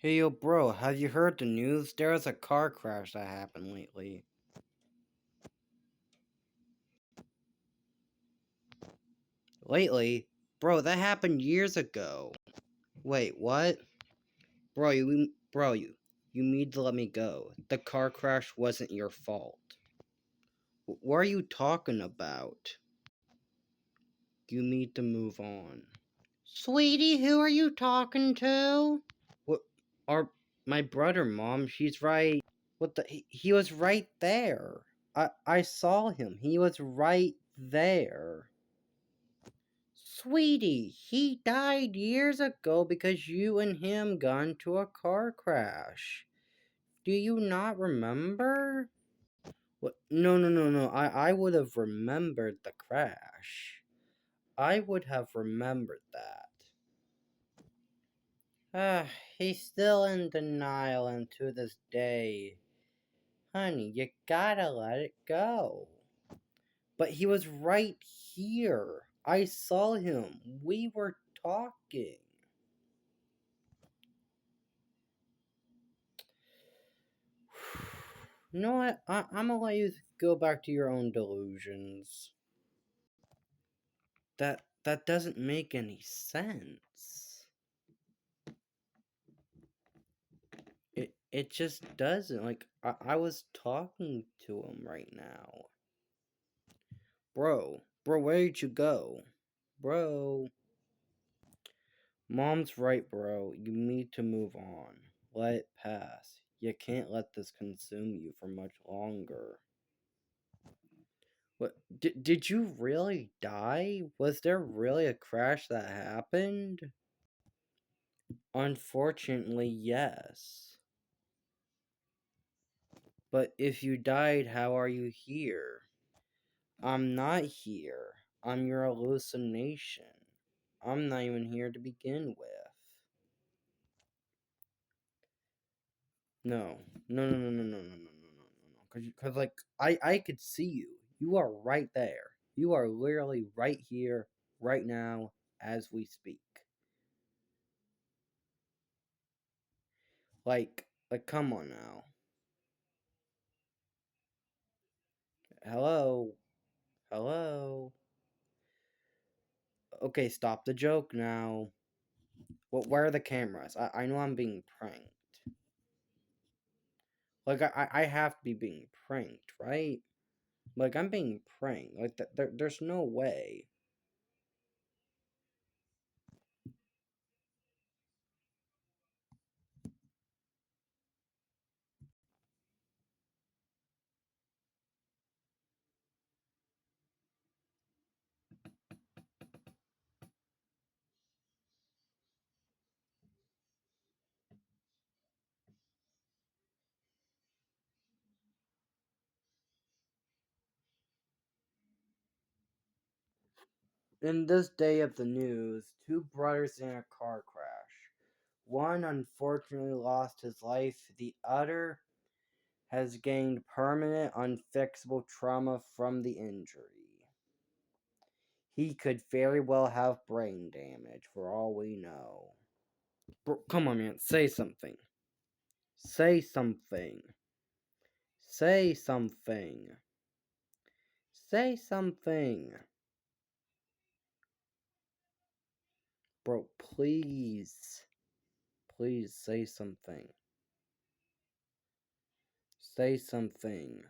Hey yo, bro, have you heard the news? There was a car crash that happened lately. Lately? Bro, that happened years ago. Wait, what? You need to let me go. The car crash wasn't your fault. What are you talking about? You need to move on. Sweetie, who are you talking to? What? Our my brother, Mom. She's right. What the? He was right there. I saw him. He was right there. Sweetie, he died years ago because you and him got into a car crash. Do you not remember? What? No, no, no, no. I would have remembered the crash. I would have remembered that. Ah, he's still in denial, and to this day. Honey, you gotta let it go. But he was right here. I saw him. We were talking. You know what? I'm gonna let you go back to your own delusions. That doesn't make any sense. It just doesn't. Like I was talking to him right now. Bro, where'd you go? Bro. Mom's right, bro. You need to move on. Let it pass. You can't let this consume you for much longer. What? Did you really die? Was there really a crash that happened? Unfortunately, yes. But if you died, how are you here? I'm not here. I'm your hallucination. I'm not even here to begin with. No. No, no, no, no, no, no, no, no, no, no. Cause like, I could see you. You are right there. You are literally right here, right now, as we speak. Come on now. Hello? Hello? Okay, stop the joke now. Where are the cameras? I know I'm being pranked. Like, I have to be being pranked, right? Like, I'm being pranked. Like, there's no way. In this day of the news, two brothers in a car crash. One unfortunately lost his life, the other has gained permanent, unfixable trauma from the injury. He could very well have brain damage, for all we know. Bro, come on, man, say something. Say something. Say something. Say something. Bro, please. Please say something. Say something.